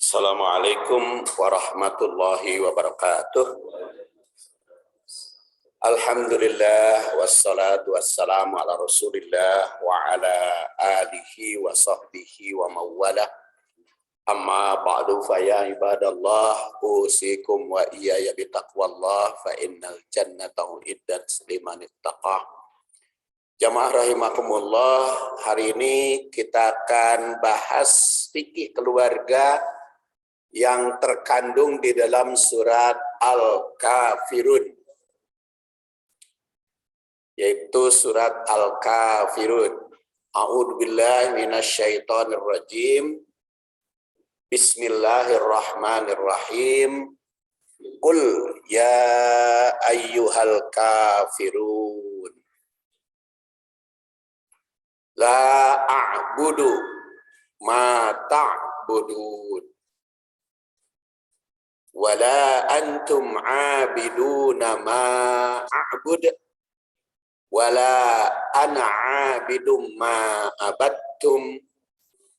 Assalamualaikum warahmatullahi wabarakatuh. Alhamdulillah wassalatu wassalamu ala Rasulillah wa ala alihi wa sahbihi wa mawala. Amma ba'du fa ya ibadallah usikum wa iyaya bitaqwallah fa innal jannata uiddat liman ittaqah. Jamaah rahimakumullah, hari ini kita akan bahas fikih keluarga yang terkandung di dalam surat Al-Kafirun, yaitu surat Al-Kafirun. A'udzubillahi minasyaitonirrajim. Bismillahirrahmanirrahim. Qul ya ayyuhal kafirun. La a'budu ma ta'budun. Wala antum 'abiduna ma a'bud. Wala ana 'abidum ma abattum.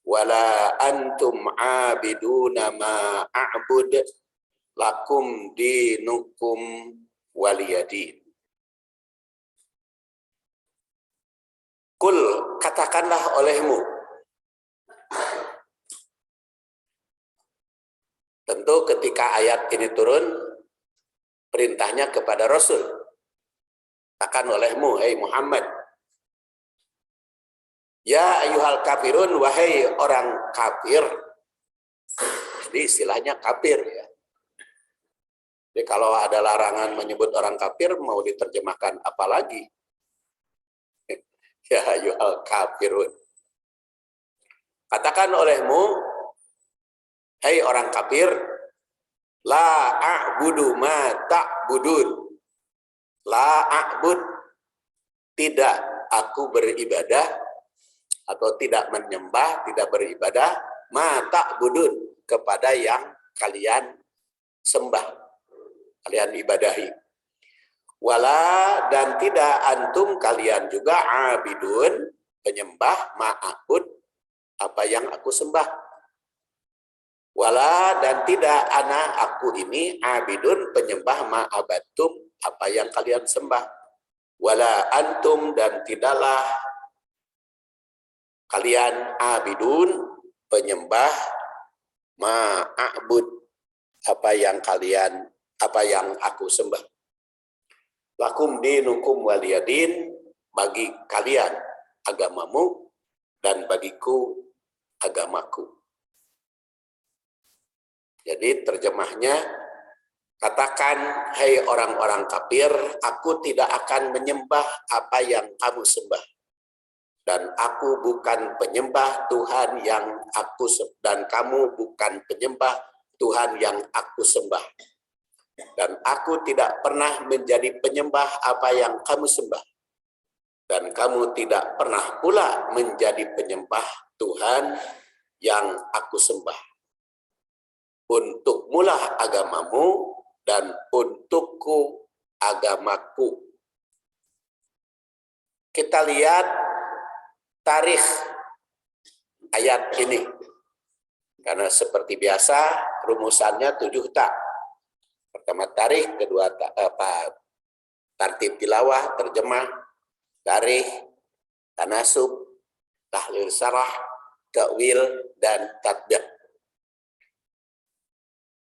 Wala antum 'abiduna ma a'bud. Lakum dinukum waliyadin. Kul, katakanlah olehmu. Tentu ketika ayat ini turun, perintahnya kepada Rasul. Katakan olehmu, hei Muhammad. Ya ayyuhal kafirun, wahai orang kafir. Jadi istilahnya kafir ya. Jadi kalau ada larangan menyebut orang kafir, mau diterjemahkan apa lagi? Ya ayyuhal kafirun. Katakan olehmu, hei orang kafir, la a'budu ma ta'budun. La a'bud, tidak aku beribadah atau tidak menyembah, tidak beribadah, ma ta'budun, kepada yang kalian sembah, kalian ibadahi. Wala, dan tidak antum kalian juga abidun, penyembah, ma'abud, apa yang aku sembah. Wala, dan tidak ana aku ini abidun, penyembah, ma'abatum, apa yang kalian sembah. Wala antum, dan tidaklah kalian abidun, penyembah, ma'abud, apa yang aku sembah. Lakum dinukum waliyadin, bagi kalian agamamu dan bagiku agamaku. Jadi terjemahnya, katakan hai orang-orang kafir, aku tidak akan menyembah apa yang kamu sembah. Dan aku bukan penyembah Tuhan yang aku sembah, dan kamu bukan penyembah Tuhan yang aku sembah. Dan aku tidak pernah menjadi penyembah apa yang kamu sembah. Dan kamu tidak pernah pula menjadi penyembah Tuhan yang aku sembah. Untukmulah agamamu dan untukku agamaku. Kita lihat tarikh ayat ini. Karena seperti biasa rumusannya 7 tak. Pertama tarikh, kedua tartib tilawah, terjemah, tarikh, tanasub, tahlil syarah, ta'wil, dan tatbiq.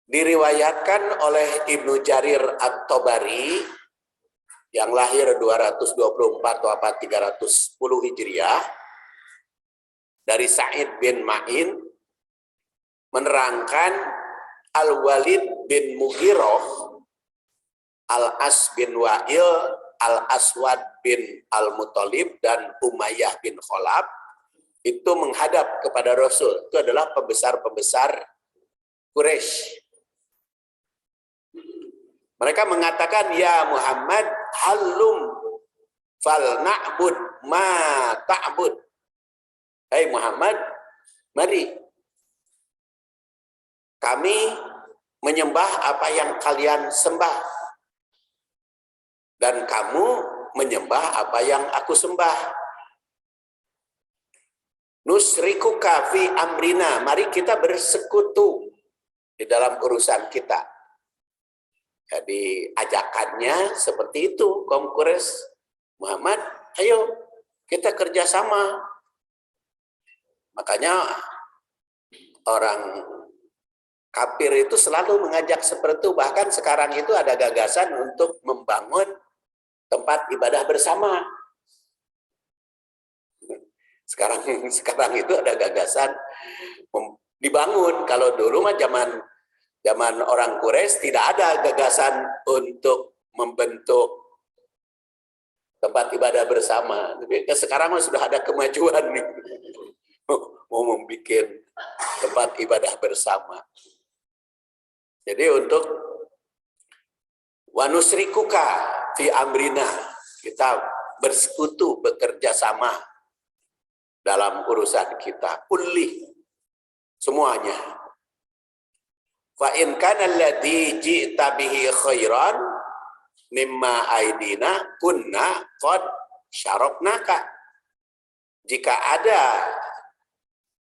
Diriwayatkan oleh Ibnu Jarir At-Tabari yang lahir 224 atau 310 Hijriah dari Sa'id bin Ma'in menerangkan Al-Walid bin Mughirah, Al-As bin Wa'il, Al-Aswad bin Al-Muttalib, dan Umayyah bin Khalaf itu menghadap kepada Rasul. Itu adalah pembesar-pembesar Quraisy. Mereka mengatakan, ya Muhammad, halum fal na'bud ma ta'bud. Hai Muhammad, mari kami menyembah apa yang kalian sembah. Dan kamu menyembah apa yang aku sembah. Nusrikuka fi amrina, mari kita bersekutu di dalam urusan kita. Jadi ajakannya seperti itu, kaum Quraisy, Muhammad, ayo kita kerjasama. Makanya orang kafir itu selalu mengajak seperti itu. Bahkan sekarang itu ada gagasan untuk membangun tempat ibadah bersama. Sekarang itu ada gagasan dibangun. Kalau dulu mah zaman orang Quraisy tidak ada gagasan untuk membentuk tempat ibadah bersama. Tapi sekarang sudah ada kemajuan nih. Mau membuat tempat ibadah bersama. Jadi untuk wanusrikuka fi amrina, kita bersekutu, bekerja sama dalam urusan kita. Kulli, semuanya. Fa in kana alladhi ji'ta bihi khairan mimma aidina kunna qad syaroknaka. Jika ada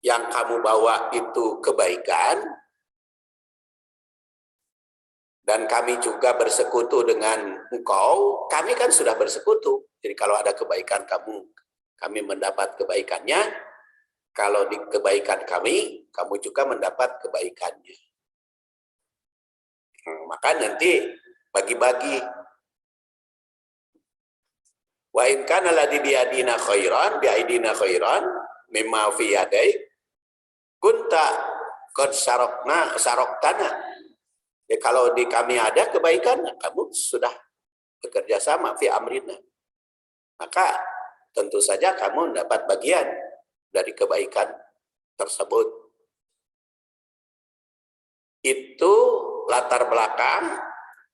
yang kamu bawa itu kebaikan, dan kami juga bersekutu dengan engkau, kami kan sudah bersekutu. Jadi kalau ada kebaikan kami mendapat kebaikannya. Kalau di kebaikan kami, kamu juga mendapat kebaikannya. Maka nanti bagi-bagi. Wa in kana ladzi biadina khairan, biaidina khairan mimma fi yadai kunta qad saroktana. Ya, kalau di kami ada kebaikan, kamu sudah bekerja sama fi amrina. Maka tentu saja kamu mendapat bagian dari kebaikan tersebut. Itu latar belakang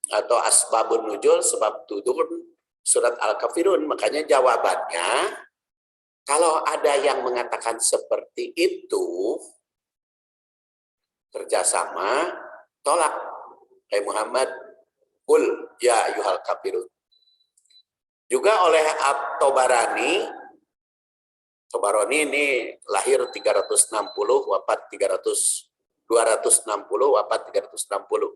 atau asbabun nuzul, sebab turun surat Al-Kafirun. Makanya jawabannya, kalau ada yang mengatakan seperti itu, kerjasama, tolak. Hai Muhammad, qul ya ayyuhal kafirun. Juga oleh At-Tabarani ini lahir 360, wafat 260, wafat 360.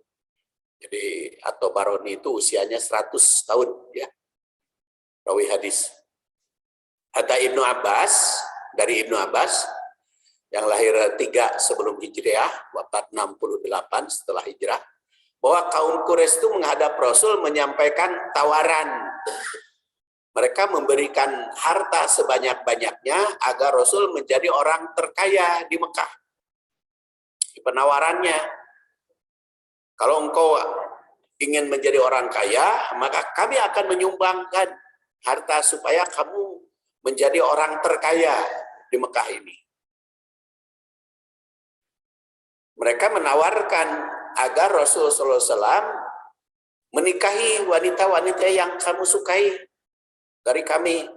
Jadi At-Tabarani itu usianya 100 tahun ya. Rawi hadis. Ada Ibnu Abbas, dari Ibnu Abbas yang lahir 3 sebelum Hijriah, wafat 68 setelah Hijrah, bahwa kaum Quraisy itu menghadap Rasul menyampaikan tawaran. Mereka memberikan harta sebanyak-banyaknya agar Rasul menjadi orang terkaya di Mekah. Penawarannya, kalau engkau ingin menjadi orang kaya, maka kami akan menyumbangkan harta supaya kamu menjadi orang terkaya di Mekah ini. Mereka menawarkan agar Rasulullah SAW menikahi wanita-wanita yang kamu sukai dari kami.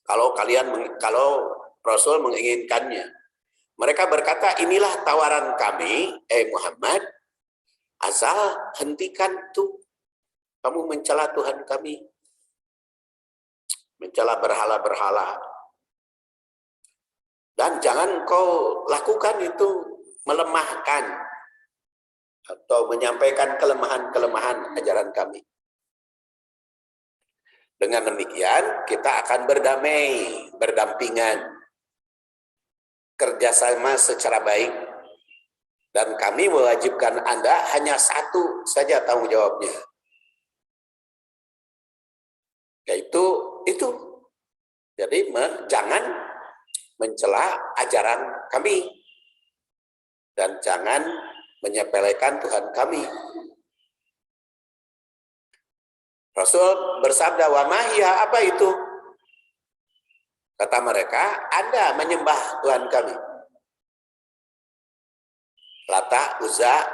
Kalau Rasul menginginkannya. Mereka berkata, inilah tawaran kami, Muhammad, asal hentikan tuh kamu mencela Tuhan kami, mencela berhala-berhala. Dan jangan kau lakukan itu melemahkan atau menyampaikan kelemahan-kelemahan ajaran kami. Dengan demikian kita akan berdamai, berdampingan, kerjasama secara baik, dan kami mewajibkan Anda hanya satu saja tanggung jawabnya, yaitu itu. Jadi jangan mencela ajaran kami dan jangan menyepelekan Tuhan kami. Rasul bersabda, wa mahya, apa itu? Kata mereka, Anda menyembah Tuhan kami, Lata, Uzza,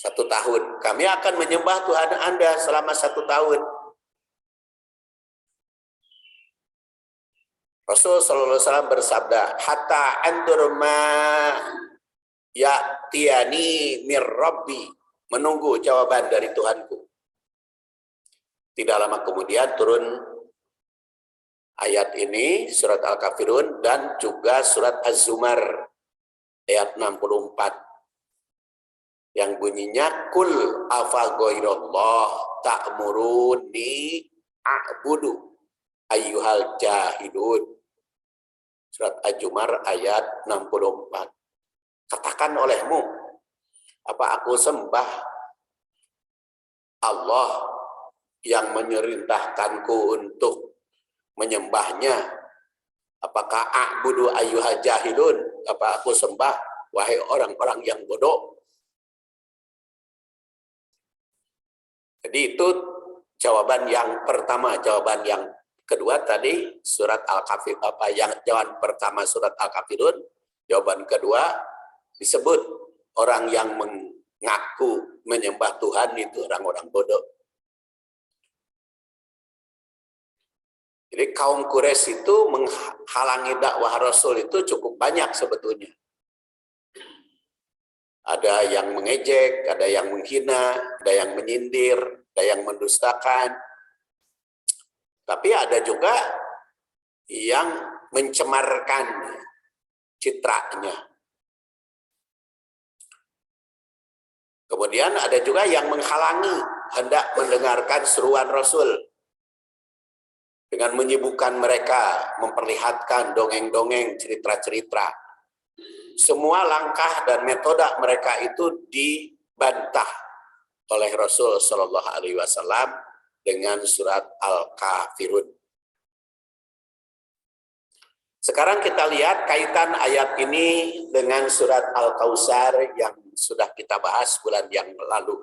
1 tahun. Kami akan menyembah Tuhan Anda selama 1 tahun. Rasul sallallahu alaihi wasallam bersabda, hatta andur ma ya'tiyani mir rabbi, menunggu jawaban dari Tuhanku. Tidak lama kemudian turun Ayat ini surat Al-Kafirun dan juga surat Az-Zumar ayat 64 yang bunyinya kul afa ghairallah ta'muruni a'budu ayyuhal jahilun. Surat Az-Zumar ayat 64. Katakan olehmu, apa aku sembah Allah yang memerintahkanku untuk menyembahnya? Apakah a'budu ayyuhal jahilun? Apa aku sembah wahai orang-orang yang bodoh? Jadi itu jawaban yang pertama. Jawaban yang kedua tadi surat Al-Kafir, jawaban pertama surat Al-Kafirun, jawaban kedua disebut orang yang mengaku menyembah Tuhan itu orang-orang bodoh. Jadi kaum Quraisy itu menghalangi dakwah Rasul itu cukup banyak sebetulnya. Ada yang mengejek, ada yang menghina, ada yang menyindir, ada yang mendustakan. Tapi ada juga yang mencemarkan citranya. Kemudian ada juga yang menghalangi hendak mendengarkan seruan Rasul dengan menyibukkan mereka, memperlihatkan dongeng-dongeng, cerita-cerita. Semua langkah dan metode mereka itu dibantah oleh Rasul Shallallahu Alaihi Wasallam dengan surat Al-Kafirun. Sekarang kita lihat kaitan ayat ini dengan surat Al-Kautsar yang sudah kita bahas bulan yang lalu.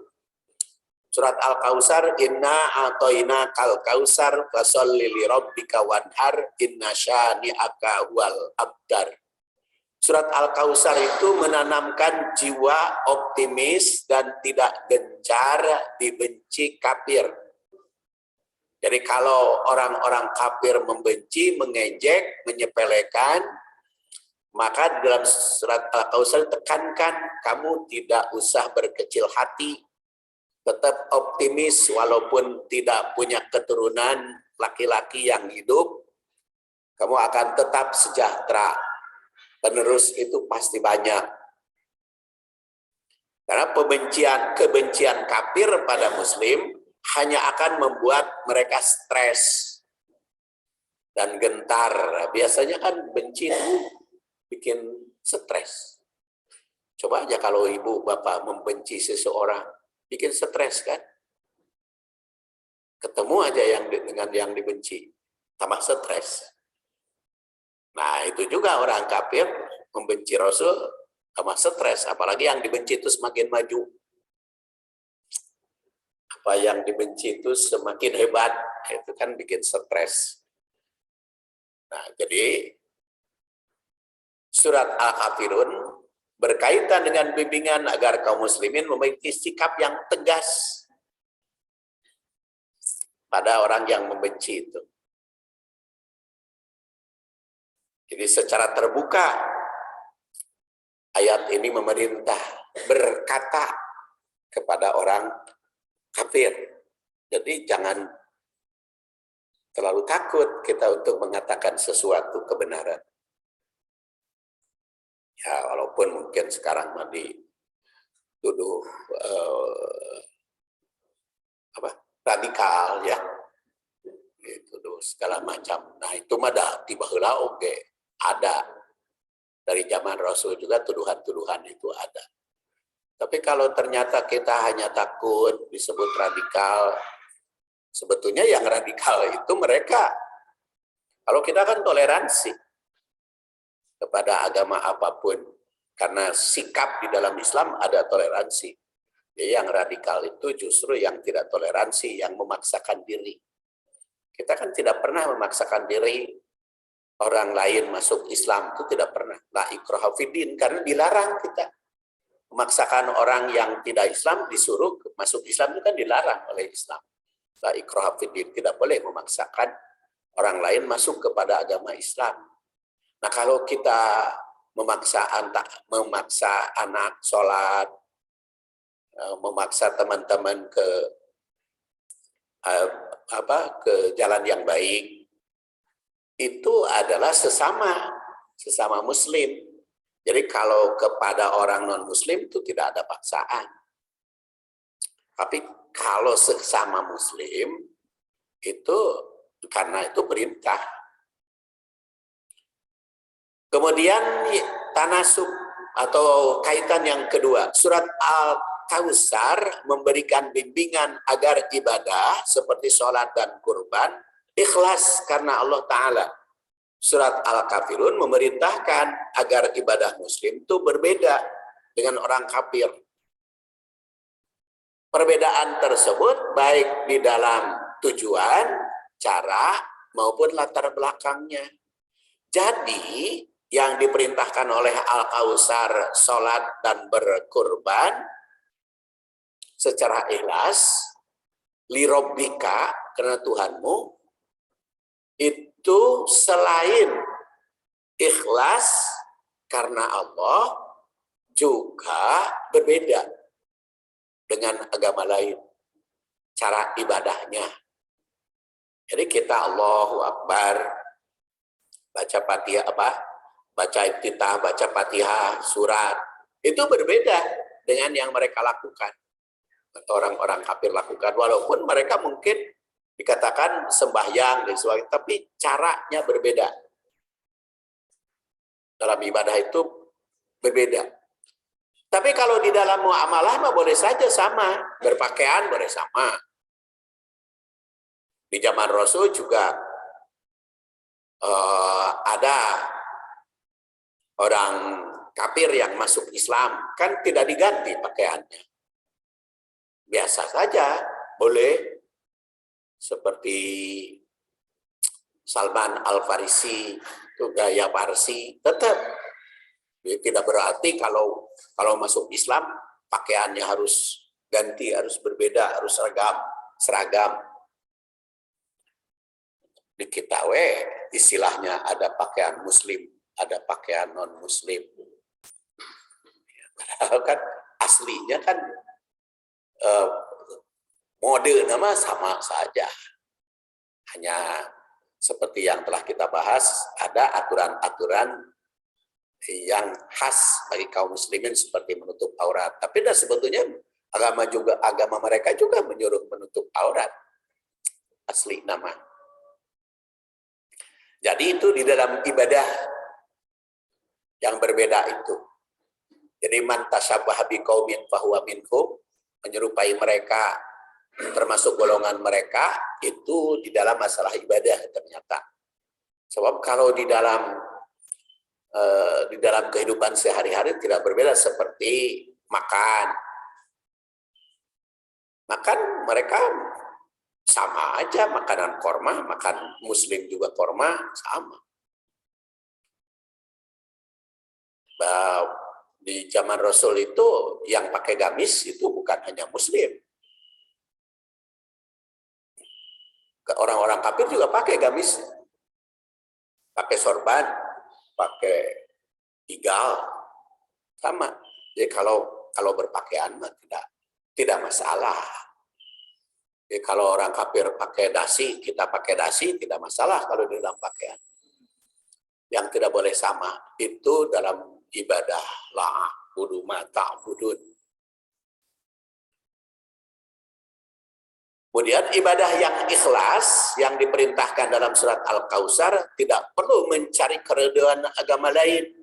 Surat Al-Kautsar, inna a'toina kal kautsar fasholli li rabbika wanhar inna syani'aka wal abdar. Surat Al-Kautsar itu menanamkan jiwa optimis dan tidak gencar dibenci kafir. Jadi kalau orang-orang kafir membenci, mengejek, menyepelekan, maka dalam surat Al-Kautsar tekankan kamu tidak usah berkecil hati, tetap optimis walaupun tidak punya keturunan laki-laki yang hidup, kamu akan tetap sejahtera. Penerus itu pasti banyak. Karena kebencian kafir pada muslim hanya akan membuat mereka stres dan gentar. Biasanya kan benci itu bikin stres. Coba aja kalau ibu bapak membenci seseorang, bikin stres kan? Ketemu aja dengan yang dibenci, tambah stres. Nah, itu juga orang kafir membenci Rasul sama stres, apalagi yang dibenci itu semakin maju. Apa yang dibenci itu semakin hebat, itu kan bikin stres. Nah, jadi surat Al-Kafirun berkaitan dengan bimbingan agar kaum muslimin memiliki sikap yang tegas pada orang yang membenci itu. Jadi secara terbuka ayat ini memerintah berkata kepada orang kafir. Jadi jangan terlalu takut kita untuk mengatakan sesuatu kebenaran. Ya walaupun mungkin sekarang dituduh radikal ya. Dituduh segala macam. Nah itu mah dah tiba heula oge. Ada dari zaman Rasul juga tuduhan-tuduhan itu ada. Tapi kalau ternyata kita hanya takut disebut radikal, sebetulnya yang radikal itu mereka. Kalau kita kan toleransi kepada agama apapun, karena sikap di dalam Islam ada toleransi. Jadi yang radikal itu justru yang tidak toleransi, yang memaksakan diri. Kita kan tidak pernah memaksakan diri orang lain masuk Islam, itu tidak pernah. La ikraha fiddin, karena dilarang kita. Memaksakan orang yang tidak Islam disuruh masuk Islam itu kan dilarang oleh Islam. La ikraha fiddin, tidak boleh memaksakan orang lain masuk kepada agama Islam. Nah kalau kita memaksa anak sholat, memaksa teman-teman ke jalan yang baik, itu adalah sesama muslim. Jadi kalau kepada orang non-muslim itu tidak ada paksaan. Tapi kalau sesama muslim itu karena itu perintah. Kemudian tanasub atau kaitan yang kedua, surat Al-Kautsar memberikan bimbingan agar ibadah seperti sholat dan kurban ikhlas karena Allah Ta'ala. Surat Al-Kafirun memerintahkan agar ibadah muslim itu berbeda dengan orang kafir. Perbedaan tersebut baik di dalam tujuan, cara, maupun latar belakangnya. Jadi, yang diperintahkan oleh Al-Kautsar, sholat dan berkurban secara ikhlas, lirobbika, karena Tuhanmu, itu selain ikhlas karena Allah, juga berbeda dengan agama lain cara ibadahnya. Jadi kita Allahu Akbar, baca Fatihah baca iftitah, baca Fatihah, surat, itu berbeda dengan yang mereka lakukan, orang-orang kafir lakukan, walaupun mereka mungkin dikatakan sembahyang dan sebagainya, tapi caranya berbeda. Dalam ibadah itu berbeda. Tapi kalau di dalam muamalah mah boleh saja sama, berpakaian boleh sama. Di zaman Rasul juga ada orang kafir yang masuk Islam, kan tidak diganti pakaiannya. Biasa saja, boleh. Seperti Salman Al-Farisi, itu gaya Parsi, tetap. Tidak berarti kalau masuk Islam, pakaiannya harus ganti, harus berbeda, harus seragam. Di kita istilahnya ada pakaian muslim, ada pakaian non-muslim. Padahal kan aslinya kan mode nama sama saja. Hanya seperti yang telah kita bahas, ada aturan-aturan yang khas bagi kaum muslimin seperti menutup aurat. Tapi sebetulnya agama mereka juga menyuruh menutup aurat. Asli nama. Jadi itu di dalam ibadah yang berbeda itu. Jadi man tashabbaha biqaumin fahuwa minhum, menyerupai mereka, termasuk golongan mereka, itu di dalam masalah ibadah ternyata. Sebab kalau di dalam kehidupan sehari-hari tidak berbeda, seperti makan. Makan mereka sama aja, makanan korma, makan muslim juga korma, sama. Di zaman Rasul itu yang pakai gamis itu bukan hanya muslim. Orang-orang kafir juga pakai gamis, pakai sorban, pakai igal, sama. Jadi kalau berpakaian tidak masalah. Jadi kalau orang kafir pakai dasi, kita pakai dasi, tidak masalah kalau di dalam pakaian. Yang tidak boleh sama itu dalam ibadah, la budu ma ta'budun. Kemudian ibadah yang ikhlas yang diperintahkan dalam surat Al-Kautsar tidak perlu mencari keridhaan agama lain.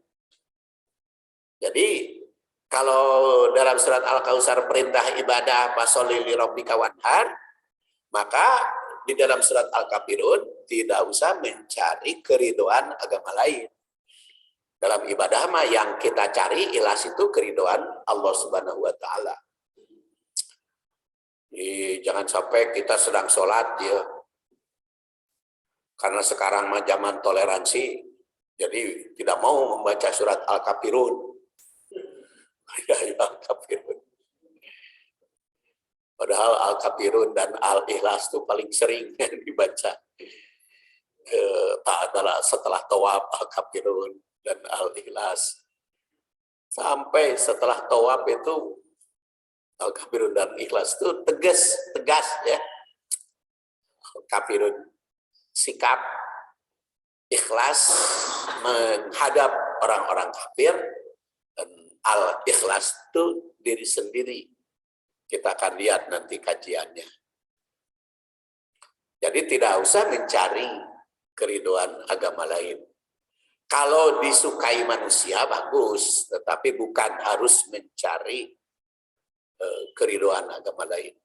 Jadi kalau dalam surat Al-Kautsar perintah ibadah fasholli li rabbika wanhar, maka di dalam surat Al-Kafirun tidak usah mencari keridhaan agama lain. Dalam ibadah mah yang kita cari ikhlas itu keridhaan Allah Subhanahu wa taala. Jangan sampai kita sedang sholat ya. Karena sekarang mah zaman toleransi, jadi tidak mau membaca surat Al-Kafirun. Al-Kafirun. Padahal Al-Kafirun dan Al-Ikhlas itu paling sering dibaca. Adalah setelah tawaf Al-Kafirun dan Al-Ikhlas. Sampai setelah tawaf itu Al-Kafirun dan Ikhlas itu tegas ya. Al-Kafirun sikap, ikhlas menghadap orang-orang kafir, dan al-ikhlas itu diri sendiri. Kita akan lihat nanti kajiannya. Jadi tidak usah mencari keriduan agama lain. Kalau disukai manusia bagus, tetapi bukan harus mencari keriduan agama lain.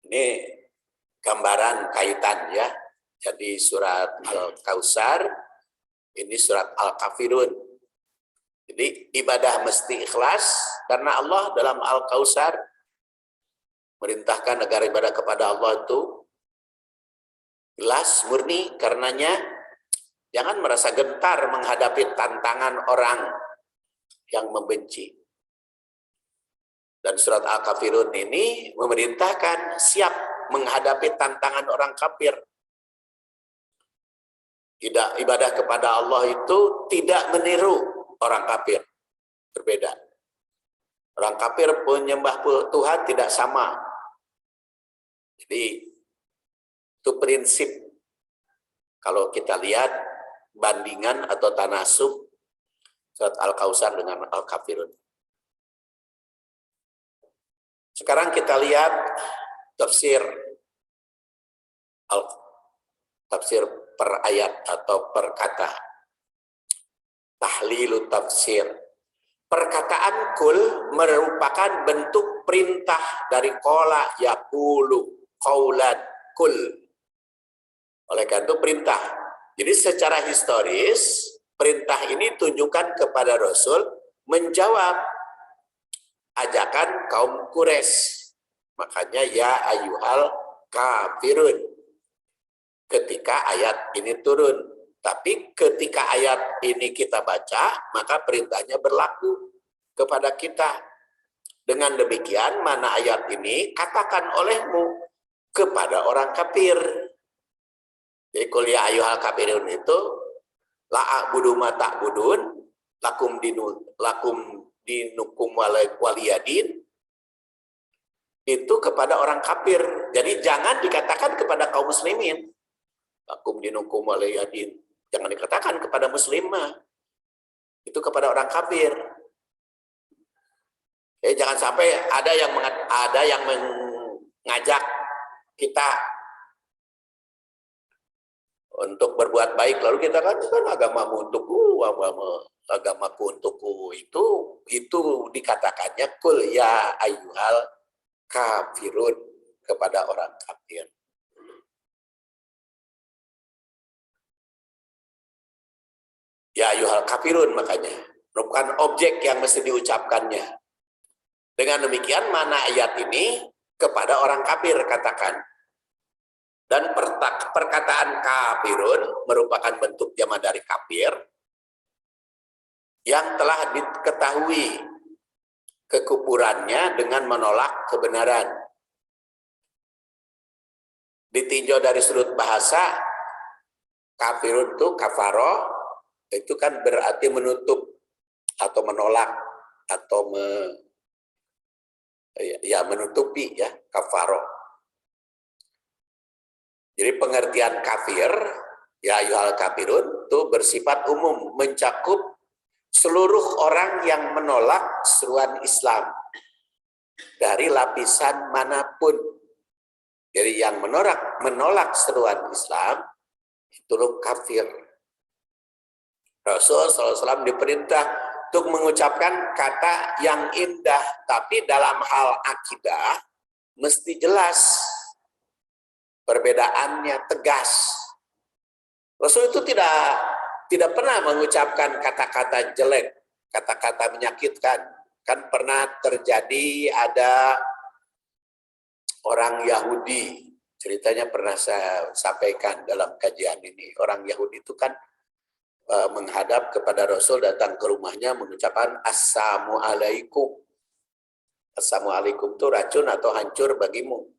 Ini gambaran kaitan ya. Jadi surat Al-Kautsar, ini surat Al-Kafirun. Jadi ibadah mesti ikhlas karena Allah dalam Al-Kautsar merintahkan agar ibadah kepada Allah itu ikhlas, murni. Karenanya jangan merasa gentar menghadapi tantangan orang yang membenci. Dan surat Al-Kafirun ini memerintahkan siap menghadapi tantangan orang kafir. Tidak, ibadah kepada Allah itu tidak meniru orang kafir. Berbeda. Orang kafir penyembah Tuhan tidak sama. Jadi itu prinsip. Kalau kita lihat bandingan atau tanasub surat Al-Kautsar dengan Al-Kafirun. Sekarang kita lihat tafsir per ayat atau per kata. Tahlilu tafsir. Perkataan kul merupakan bentuk perintah dari qala yaqulu qaulan kul. Oleh karena itu perintah. Jadi secara historis perintah ini tunjukkan kepada Rasul menjawab ajakan kaum Quraisy. Makanya ya ayyuhal kafirun. Ketika ayat ini turun. Tapi ketika ayat ini kita baca, maka perintahnya berlaku kepada kita. Dengan demikian, mana ayat ini katakan olehmu kepada orang kafir. Jadi kuliah ayyuhal kafirun itu la a'budu ma ta'budun lakum dinukum waliyadin, itu kepada orang kafir. Jadi jangan dikatakan kepada kaum muslimin. Lakum dinukum waliyadin. Jangan dikatakan kepada muslimah. Itu kepada orang kafir. Jangan sampai ada yang mengajak kita untuk berbuat baik, lalu kita kan agamamu untukku, agamaku untukku, itu dikatakannya kul ya ayyuhal kafirun, kepada orang kafir. Ya ayyuhal kafirun, makanya merupakan objek yang mesti diucapkannya. Dengan demikian mana ayat ini kepada orang kafir katakan. Dan perkataan kafirun merupakan bentuk jama dari kafir yang telah diketahui kekufurannya dengan menolak kebenaran. Ditinjau dari sudut bahasa, kafirun itu kafaro, itu kan berarti menutup atau menolak atau menutupi ya, kafaro. Jadi pengertian kafir, ya ayyuhal kafirun, itu bersifat umum, mencakup seluruh orang yang menolak seruan Islam dari lapisan manapun. Jadi yang menolak seruan Islam itu kafir. Rasul SAW diperintah untuk mengucapkan kata yang indah, tapi dalam hal akidah mesti jelas. Perbedaannya tegas. Rasul itu tidak pernah mengucapkan kata-kata jelek, kata-kata menyakitkan. Kan pernah terjadi ada orang Yahudi, ceritanya pernah saya sampaikan dalam kajian ini. Orang Yahudi itu kan menghadap kepada Rasul, datang ke rumahnya mengucapkan assalamualaikum. Assalamualaikum itu racun atau hancur bagimu.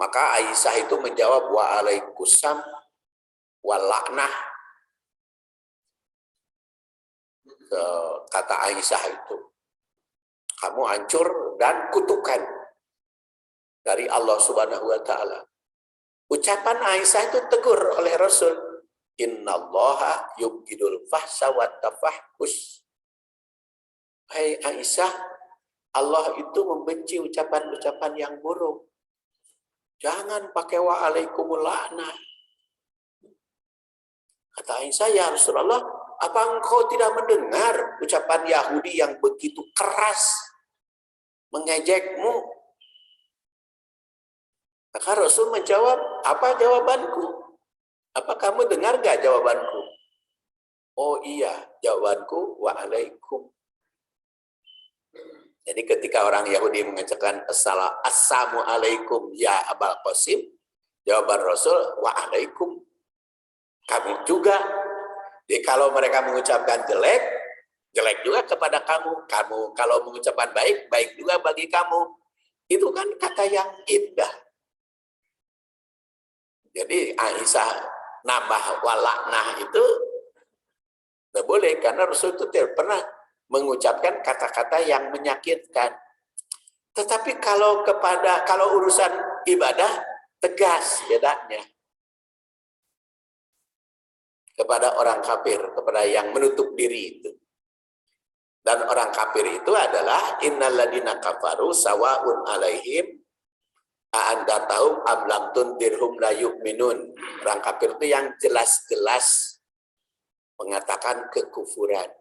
Maka Aisyah itu menjawab waalaikumsalam walaknah. Kata Aisyah itu, kamu hancur dan kutukan dari Allah Subhanahu wa Ta'ala. Ucapan Aisyah itu tegur oleh Rasul. Innallaha yubghidul fahsya wat tafahhush. Hai Aisyah, Allah itu membenci ucapan-ucapan yang buruk. Jangan pakai wa'alaikumul la'nah. Kata Aisyah, ya Rasulullah, apa engkau tidak mendengar ucapan Yahudi yang begitu keras mengejekmu? Maka Rasul menjawab, apa jawabanku? Apa kamu dengar gak jawabanku? Oh iya, jawabanku wa'alaikum. Jadi ketika orang Yahudi mengucapkan assalamualaikum ya Abul Qasim, jawaban Rasul wa'alaikum. Kamu juga. Jadi kalau mereka mengucapkan jelek, jelek juga kepada kamu. Kamu kalau mengucapkan baik, baik juga bagi kamu. Itu kan kata yang indah. Jadi Aisyah nambah walaknah itu tidak boleh, karena Rasul itu tidak pernah mengucapkan kata-kata yang menyakitkan. Tetapi kalau urusan ibadah, tegas bedanya. Kepada orang kafir, kepada yang menutup diri itu. Dan orang kafir itu adalah innalladzina kafaru sawaun alaihim a'andatahum am lam tundirhum la yu'minun. Orang kafir itu yang jelas-jelas mengatakan kekufuran,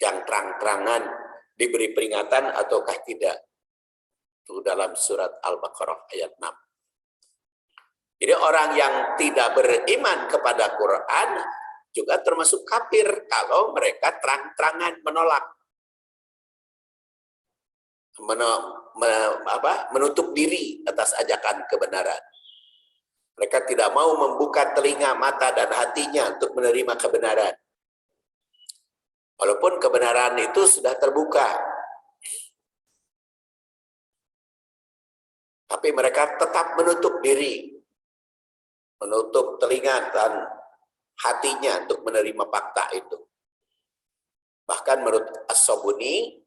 yang terang-terangan diberi peringatan ataukah tidak. Itu dalam surat Al-Baqarah ayat 6. Jadi orang yang tidak beriman kepada Quran juga termasuk kafir kalau mereka terang-terangan menolak, menutup diri atas ajakan kebenaran. Mereka tidak mau membuka telinga, mata, dan hatinya untuk menerima kebenaran. Walaupun kebenaran itu sudah terbuka. Tapi mereka tetap menutup diri, menutup telinga dan hatinya untuk menerima fakta itu. Bahkan menurut As-Sabuni,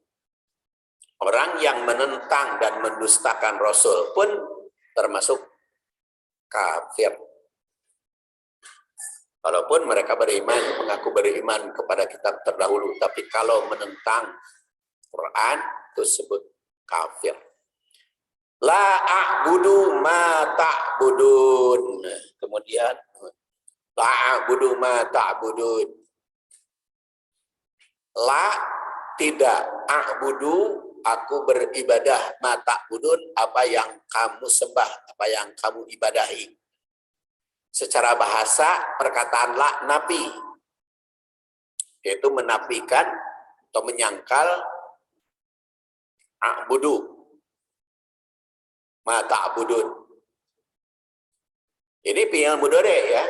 orang yang menentang dan mendustakan Rasul pun termasuk kafir. Walaupun mereka beriman, mengaku beriman kepada kitab terdahulu, tapi kalau menentang Quran itu disebut kafir. La a'budu ma ta'budun. Kemudian la a'budu ma ta'budun. La tidak, a'budu aku beribadah, ma ta'budun apa yang kamu sembah, apa yang kamu ibadahi. Secara bahasa perkataan la nafi, yaitu menafikan atau menyangkal a'budu ma ta'budun. Ini fi'il mudhari ya.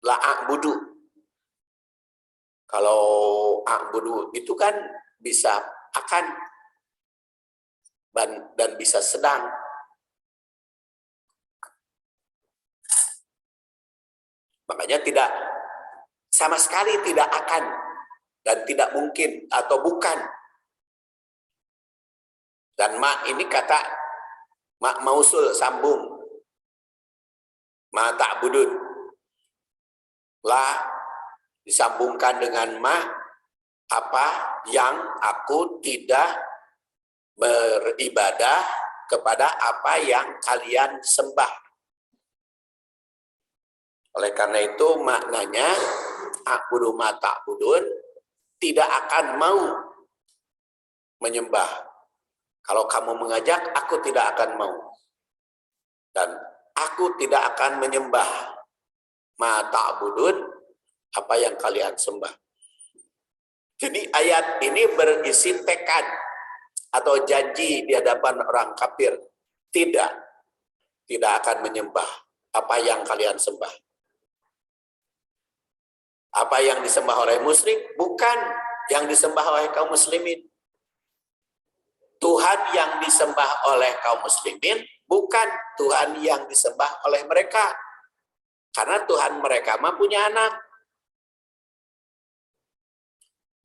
La a'budu. Kalau a'budu itu kan bisa akan dan bisa sedang. Makanya tidak, sama sekali tidak akan dan tidak mungkin atau bukan. Dan ma ini kata ma mausul sambung. Ma ta'budun. La disambungkan dengan ma, apa yang aku tidak beribadah kepada apa yang kalian sembah. Oleh karena itu maknanya a'budu ma ta'budun, tidak akan mau menyembah. Kalau kamu mengajak, aku tidak akan mau. Dan aku tidak akan menyembah ma ta'budun, apa yang kalian sembah. Jadi ayat ini berisi tekad atau janji di hadapan orang kafir. Tidak akan menyembah apa yang kalian sembah. Apa yang disembah oleh musyrik bukan yang disembah oleh kaum muslimin. Tuhan yang disembah oleh kaum muslimin bukan Tuhan yang disembah oleh mereka. Karena Tuhan mereka mah punya anak.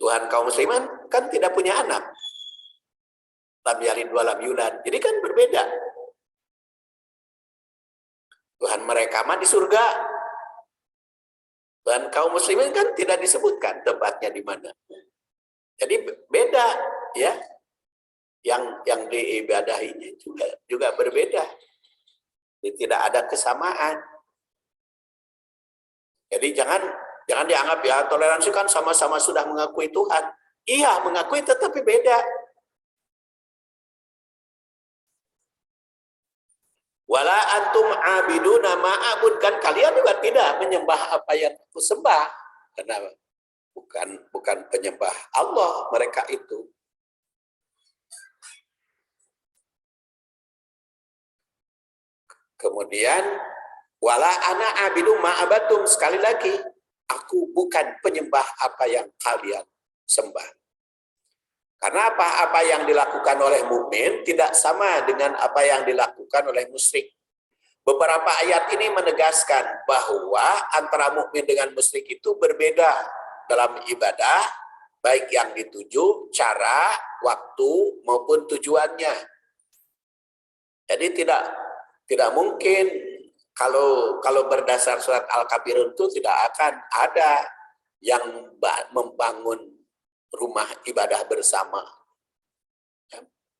Tuhan kaum muslimin kan tidak punya anak. Lam yalid wa lam yulad. Jadi kan berbeda. Tuhan mereka mah di surga. Dan kaum muslimin kan tidak disebutkan tempatnya di mana. Jadi beda ya. Yang diibadahinya juga berbeda. Jadi tidak ada kesamaan. Jadi jangan dianggap ya toleransi kan sama-sama sudah mengakui Tuhan. Iya, mengakui tetapi beda. Wala antum abiduna ma'abud, kan kalian juga tidak menyembah apa yang aku sembah. Karena bukan penyembah Allah mereka itu. Kemudian wala ana abidu ma'abatum, sekali lagi aku bukan penyembah apa yang kalian sembah. Karena apa yang dilakukan oleh mukmin tidak sama dengan apa yang dilakukan oleh musyrik. Beberapa ayat ini menegaskan bahwa antara mukmin dengan musyrik itu berbeda dalam ibadah, baik yang dituju, cara, waktu maupun tujuannya. Jadi tidak mungkin kalau berdasar surat Al-Kafirun itu tidak akan ada yang membangun rumah ibadah bersama.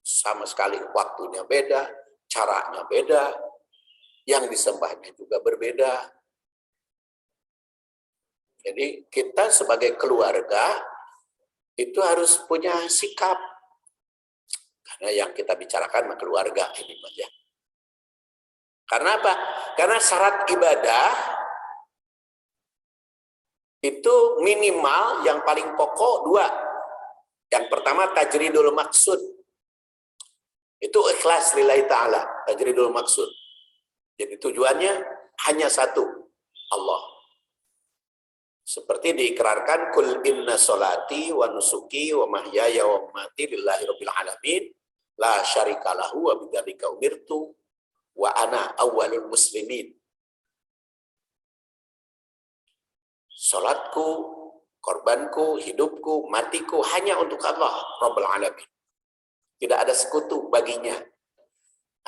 Sama sekali waktunya beda, caranya beda, yang disembahnya juga berbeda. Jadi kita sebagai keluarga itu harus punya sikap. Karena yang kita bicarakan keluarga ini ya. Karena apa? Karena syarat ibadah itu minimal yang paling pokok dua. Yang pertama tajridul maksud. Itu ikhlas lillahi ta'ala, tajridul maksud. Jadi tujuannya hanya satu, Allah. Seperti diikrarkan kul inna sholati wa nusuki wa mahyaya wa mamati lillahi rabbil alamin la syarika lahu wa bidzalika umirtu wa ana awwalul muslimin. Salatku, korbanku, hidupku, matiku hanya untuk Allah Rabbul Alamin. Tidak ada sekutu baginya.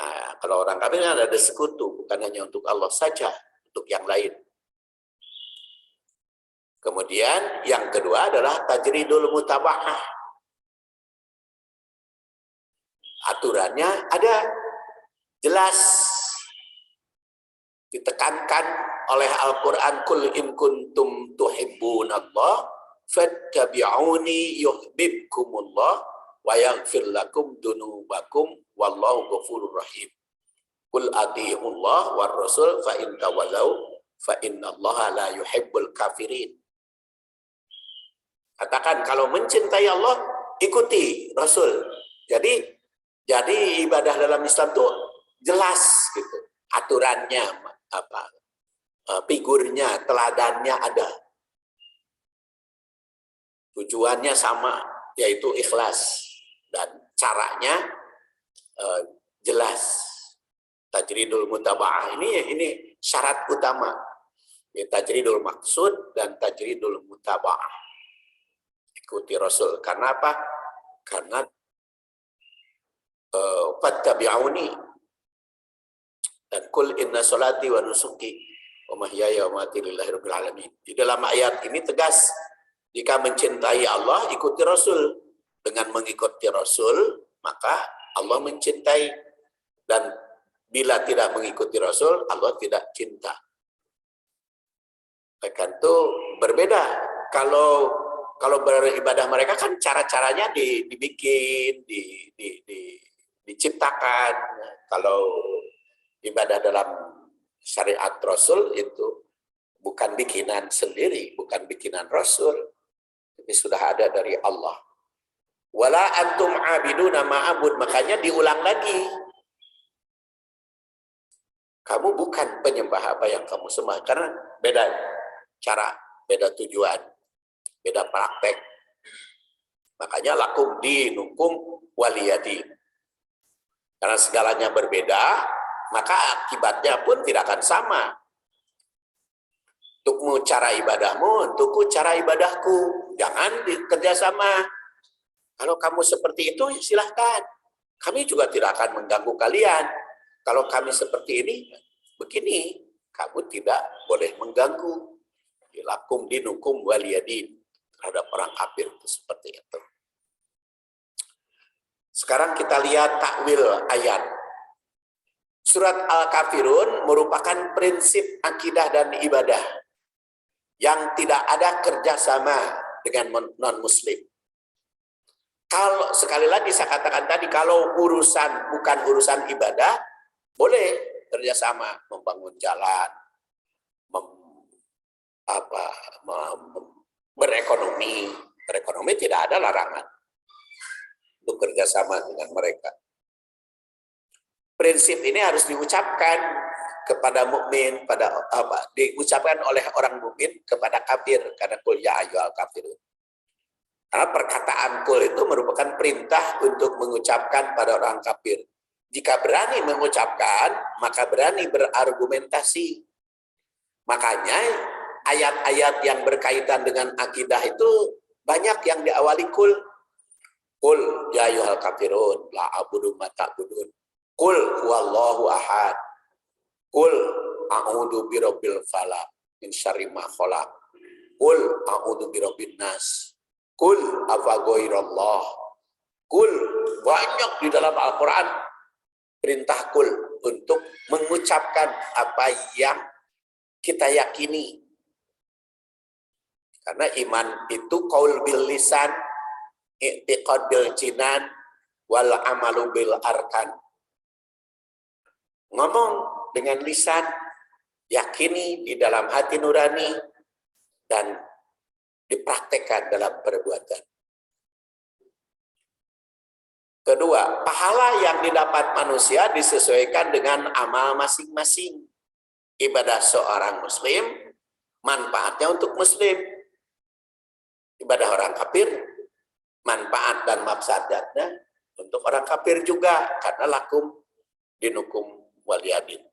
Nah, kalau orang kafir ada sekutu, bukan hanya untuk Allah saja, untuk yang lain. Kemudian yang kedua adalah tajridul mutaba'ah. Aturannya ada, jelas, ditekankan oleh Al-Quran, kul in kuntum tuhibbunallah fattabi'uni yuhibbukumullah wa yaghfir lakum dunubakum wallahu ghafurur rahim. Kul atii'ullah war rasul fa in tawallaw fa innallaha la yuhibbul kafirin. Katakan kalau mencintai Allah ikuti Rasul. Jadi ibadah dalam Islam itu jelas gitu. Aturannya apa? Figurnya, teladannya ada. Tujuannya sama, yaitu ikhlas, dan caranya jelas. Tajridul mutaba'ah ini syarat utama. Tajridul maksud dan tajridul mutaba'ah. Ikuti Rasul. Karena apa? Karena fattabi'uni dan kul inna sholati wa nusuki wa mahyaya wa mamati lillahi rabbil alamin. Di dalam ayat ini tegas, jika mencintai Allah ikuti Rasul. Dengan mengikuti Rasul maka Allah mencintai, dan bila tidak mengikuti Rasul Allah tidak cinta. Mereka itu berbeda. Kalau beribadah mereka kan cara-caranya dibikin, diciptakan. Kalau ibadah dalam syariat Rasul itu bukan bikinan sendiri, bukan bikinan Rasul, tapi sudah ada dari Allah. Wala antum abiduna ma'abud, makanya diulang lagi. Kamu bukan penyembah apa yang kamu sembah, karena beda cara, beda tujuan, beda praktek. Makanya lakum dinukum waliyadin. Karena segalanya berbeda, maka akibatnya pun tidak akan sama. Untukmu cara ibadahmu, untukku cara ibadahku. Jangan kerjasama. Kalau kamu seperti itu, silahkan. Kami juga tidak akan mengganggu kalian. Kalau kami seperti ini, begini. kamu tidak boleh mengganggu. Lakum dinukum waliyadin, terhadap orang kafir itu seperti itu. Sekarang kita lihat takwil ayat. Surat Al-Kafirun merupakan prinsip akidah dan ibadah yang tidak ada kerjasama dengan non-muslim. Kalau sekali lagi saya katakan tadi, kalau urusan bukan urusan ibadah, boleh kerjasama, membangun jalan, berekonomi tidak ada larangan untuk kerjasama dengan mereka. Prinsip ini harus diucapkan kepada mukmin, diucapkan oleh orang mukmin kepada kafir, karena qul ya ayyuhal kafirun. Karena perkataan qul itu merupakan perintah untuk mengucapkan pada orang kafir. Jika berani mengucapkan, maka berani berargumentasi. Makanya ayat-ayat yang berkaitan dengan akidah itu banyak yang diawali qul. Qul ya ayyuhal kafirun la a'budu ma ta'budun. Qul huwallahu ahad. Qul a'udzu birabbil falaq min syarri ma khalaq. Qul a'udzu birabbin nas. Qul afa ghairallah. Qul, banyak di dalam Al-Qur'an perintah qul untuk mengucapkan apa yang kita yakini. Karena iman itu qaul bil lisan, i'tiqad bil jinan, wal amalu bil arkan. Ngomong dengan lisan, yakini di dalam hati nurani, dan dipraktekkan dalam perbuatan. Kedua, pahala yang didapat manusia disesuaikan dengan amal masing-masing. Ibadah seorang muslim, manfaatnya untuk muslim. Ibadah orang kafir, manfaat dan mafsadatnya untuk orang kafir juga, karena lakum dinukum waliyadin.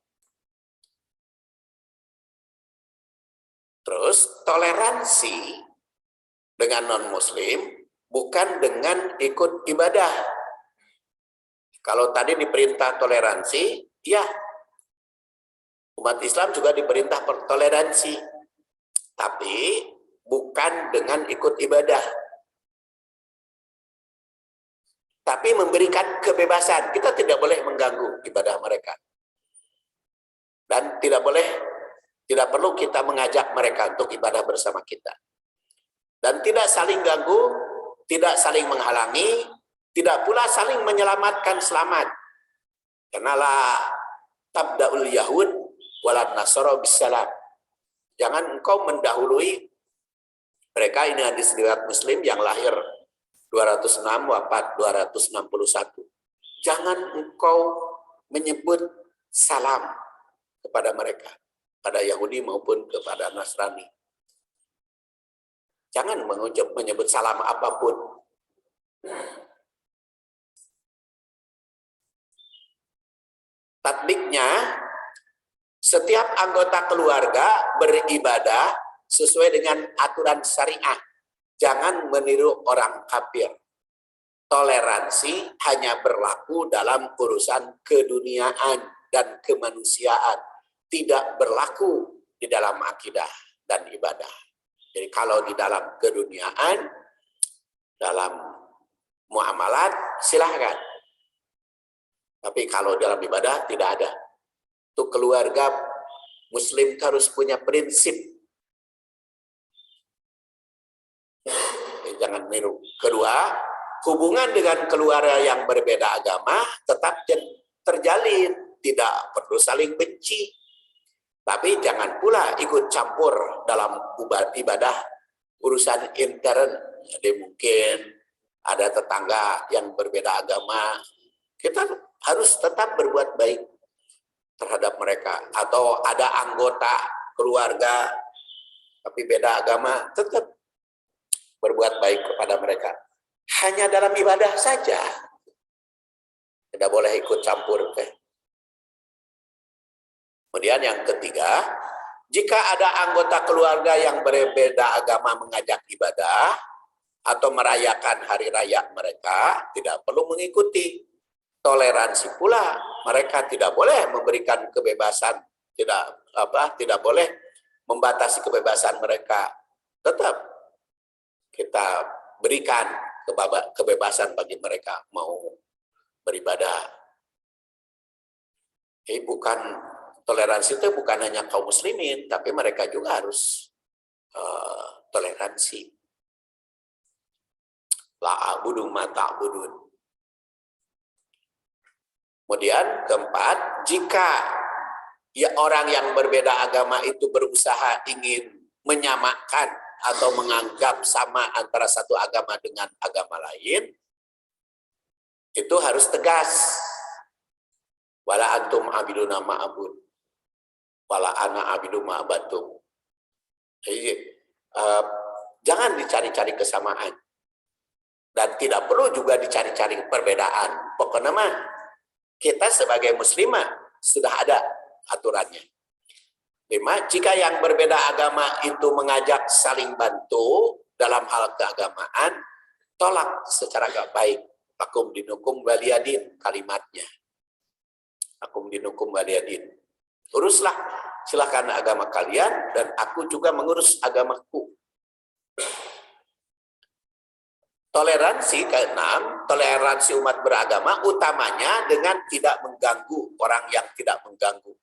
Terus toleransi dengan non-muslim bukan dengan ikut ibadah. Kalau tadi diperintah toleransi, ya umat Islam juga diperintah toleransi, tapi bukan dengan ikut ibadah. Tapi memberikan kebebasan. Kita tidak boleh mengganggu ibadah mereka. Dan tidak perlu kita mengajak mereka untuk ibadah bersama kita. Dan tidak saling ganggu, tidak saling menghalangi, tidak pula saling menyelamatkan selamat. Karena la tabda'ul yahud walad nasara bisalam. Jangan engkau mendahului mereka. Ini hadis riwayat Muslim yang lahir 206 wafat 261. Jangan engkau menyebut salam kepada mereka, pada Yahudi maupun kepada Nasrani. Jangan menyebut salam apapun. Tatbiknya, setiap anggota keluarga beribadah sesuai dengan aturan syariah. Jangan meniru orang kafir. Toleransi hanya berlaku dalam urusan keduniaan dan kemanusiaan. Tidak berlaku di dalam akidah dan ibadah. Jadi kalau di dalam keduniaan, dalam muamalat, silahkan. Tapi kalau dalam ibadah, tidak ada. Untuk keluarga muslim harus punya prinsip. Jangan niru. Kedua, hubungan dengan keluarga yang berbeda agama tetap terjalin. Tidak perlu saling benci. Tapi jangan pula ikut campur dalam ibadah urusan intern. Jadi mungkin ada tetangga yang berbeda agama, kita harus tetap berbuat baik terhadap mereka. Atau ada anggota keluarga tapi beda agama, tetap berbuat baik kepada mereka. Hanya dalam ibadah saja. Tidak boleh ikut campur. Kemudian yang ketiga, jika ada anggota keluarga yang berbeda agama mengajak ibadah atau merayakan hari raya mereka, tidak perlu mengikuti. Toleransi pula, mereka tidak boleh memberikan kebebasan tidak boleh membatasi kebebasan mereka. Tetap kita berikan kebebasan bagi mereka mau beribadah. Bukan toleransi itu bukan hanya kaum muslimin, tapi mereka juga harus toleransi. La a'budu ma ta'budun. Kemudian keempat, jika orang yang berbeda agama itu berusaha ingin menyamakan atau menganggap sama antara satu agama dengan agama lain, itu harus tegas. Wala antum abiduna ma'abud, wala ana abidu ma'abatum. Jadi, jangan dicari-cari kesamaan. Dan tidak perlu juga dicari-cari perbedaan. Pokoknya mah, kita sebagai muslimah sudah ada aturannya. 5. Jika yang berbeda agama itu mengajak saling bantu dalam hal keagamaan, tolak secara baik. Lakum dinukum waliyadin, kalimatnya. Lakum dinukum waliyadin. Uruslah, silakan agama kalian, dan aku juga mengurus agamaku. Toleransi ke-6, toleransi umat beragama utamanya dengan tidak mengganggu orang yang tidak mengganggu.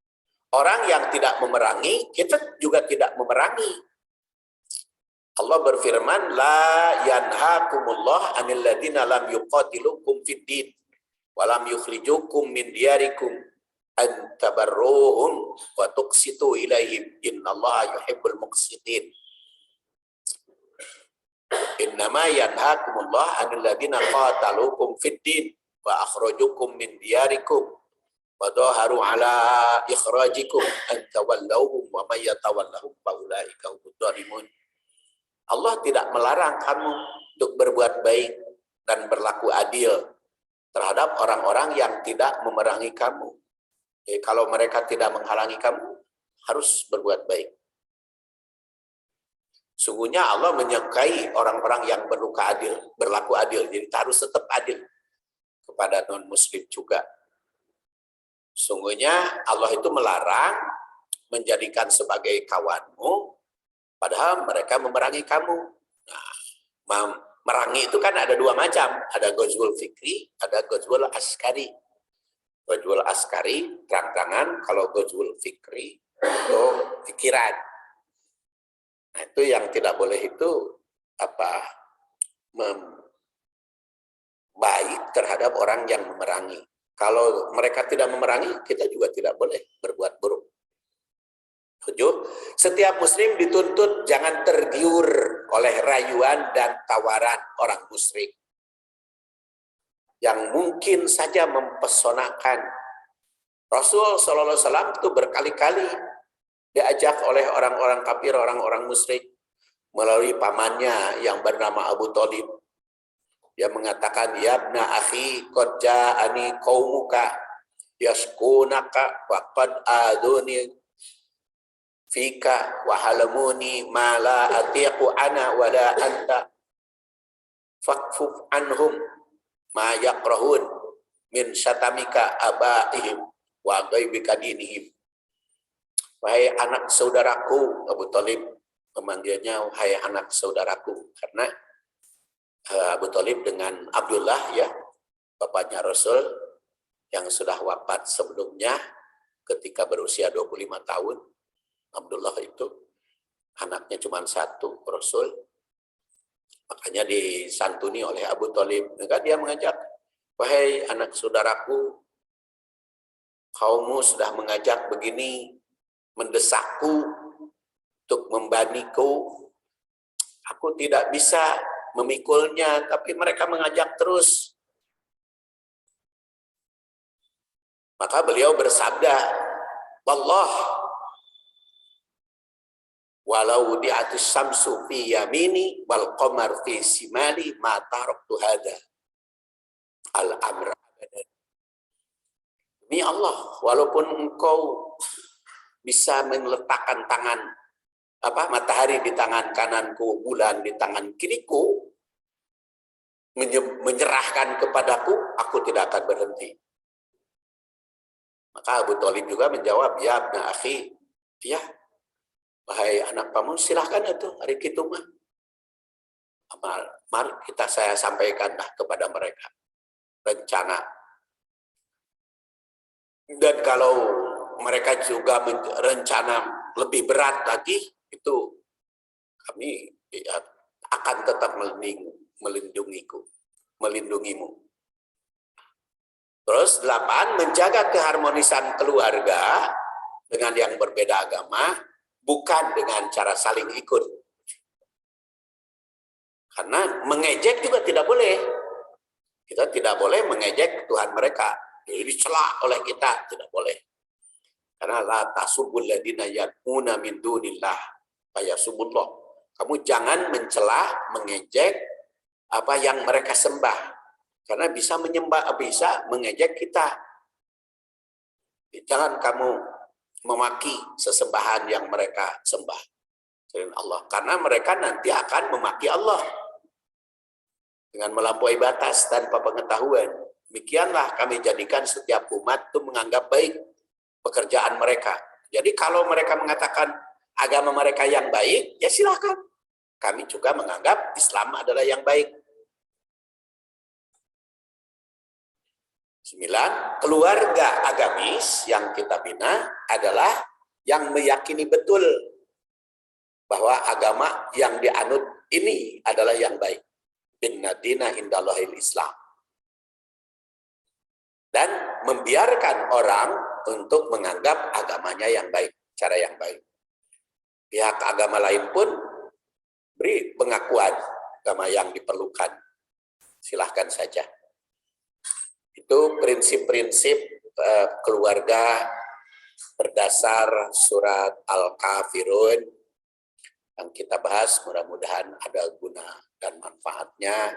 Orang yang tidak memerangi, kita juga tidak memerangi. Allah berfirman, la yanhakumullah anil ladina lam yuqatilukum fid din wa lam yukhrijukum min diyarikum an tabarruhum wa tuqsitu ilaihim innallaha yuhibbul muqsitin. Innama yanhakumullah anil ladina qatalukum fid din wa akhrajukum min diyarikum wa dhaharu ala ikhrajikum an tawallawhum wa may yatawallahum fa ulaika humudz zalimun. Allah tidak melarang kamu untuk berbuat baik dan berlaku adil terhadap orang-orang yang tidak memerangi kamu. Jadi, kalau mereka tidak menghalangi kamu, harus berbuat baik. Sungguhnya Allah menyukai orang-orang yang berlaku adil. Jadi harus tetap adil kepada non-muslim juga. Sungguhnya Allah itu melarang menjadikan sebagai kawanmu, padahal mereka memerangi kamu. Nah, merangi itu kan ada dua macam. Ada ghazwul fikri, ada ghazwul askari. Ghazwul askari, terang-terangan. Kalau ghazwul fikri, itu pikiran. Nah, itu yang tidak boleh itu baik terhadap orang yang memerangi. Kalau mereka tidak memerangi, kita juga tidak boleh berbuat buruk. 7. Setiap muslim dituntut jangan tergiur oleh rayuan dan tawaran orang musyrik yang mungkin saja mempesonakan. Rasul SAW itu berkali-kali diajak oleh orang-orang kafir, orang-orang musyrik melalui pamannya yang bernama Abu Thalib. Dia mengatakan, ya ibna akhi qad ja'ani qaumuka yaskunaka wa qad aduni fika wa halamuni ma la atiqu ana wa la anta fakfuf anhum ma yakrahun min syatamika abaihim wa ghaibika dinihim. Wahai anak saudaraku, Abu Thalib memanggilnya wahai anak saudaraku, karena Abu Thalib dengan Abdullah, ya, bapaknya Rasul yang sudah wafat sebelumnya ketika berusia 25 tahun. Abdullah itu anaknya cuma satu, Rasul. Makanya disantuni oleh Abu Thalib. Maka dia mengajak, wahai anak saudaraku, kaummu sudah mengajak begini, mendesakku untuk membaniku. Aku tidak bisa memikulnya, tapi mereka mengajak terus. Maka beliau bersabda, wallah, walau di'atus samsu fi yamini wal qamar fi simali ma taraktu hada al-amra. Demi Allah, walaupun engkau bisa meletakkan matahari di tangan kananku, bulan di tangan kiriku, menyerahkan kepadaku, aku tidak akan berhenti. Maka Abu Thalib juga menjawab, ya abna akhi, ya, wahai anak paman, silahkan itu hari itu mah. Mari saya sampaikanlah kepada mereka rencana. Dan kalau mereka juga rencana lebih berat lagi, itu kami akan tetap melindungimu. Terus 8, menjaga keharmonisan keluarga dengan yang berbeda agama, bukan dengan cara saling ikut. Karena mengejek juga tidak boleh. Kita tidak boleh mengejek Tuhan mereka. Jadi dicela oleh kita, tidak boleh. Karena la tasubul ladina yad'una min dunillah fayasubullah. Kamu jangan mencela, mengejek apa yang mereka sembah. Karena bisa mengejek kita. Jangan kamu memaki sesembahan yang mereka sembah selain Allah. Karena mereka nanti akan memaki Allah dengan melampaui batas tanpa pengetahuan. Demikianlah kami jadikan setiap umat itu menganggap baik pekerjaan mereka. Jadi kalau mereka mengatakan agama mereka yang baik, ya silakan. Kami juga menganggap Islam adalah yang baik. 9, keluarga agamis yang kita bina adalah yang meyakini betul bahwa agama yang dianut ini adalah yang baik. Inna dina indallahil Islam. Dan membiarkan orang untuk menganggap agamanya yang baik, cara yang baik. Pihak agama lain pun beri pengakuan agama yang diperlukan. Silahkan saja. Itu prinsip-prinsip keluarga berdasar surat Al-Kafirun yang kita bahas. Mudah-mudahan ada guna dan manfaatnya.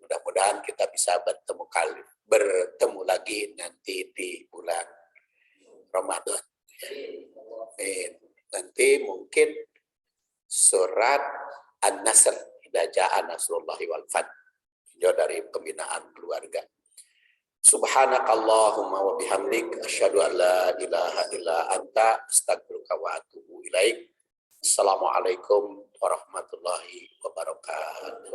Mudah-mudahan kita bisa bertemu lagi nanti di bulan Ramadan. Nanti mungkin surat An-Nasr, idza jaa nasrullahi wal fath, dari pembinaan keluarga. Subhanakallahumma wa bihamdik asyhadu an la ilaha illa anta astaghfiruka wa atubu ilaik. Assalamualaikum warahmatullahi wabarakatuh.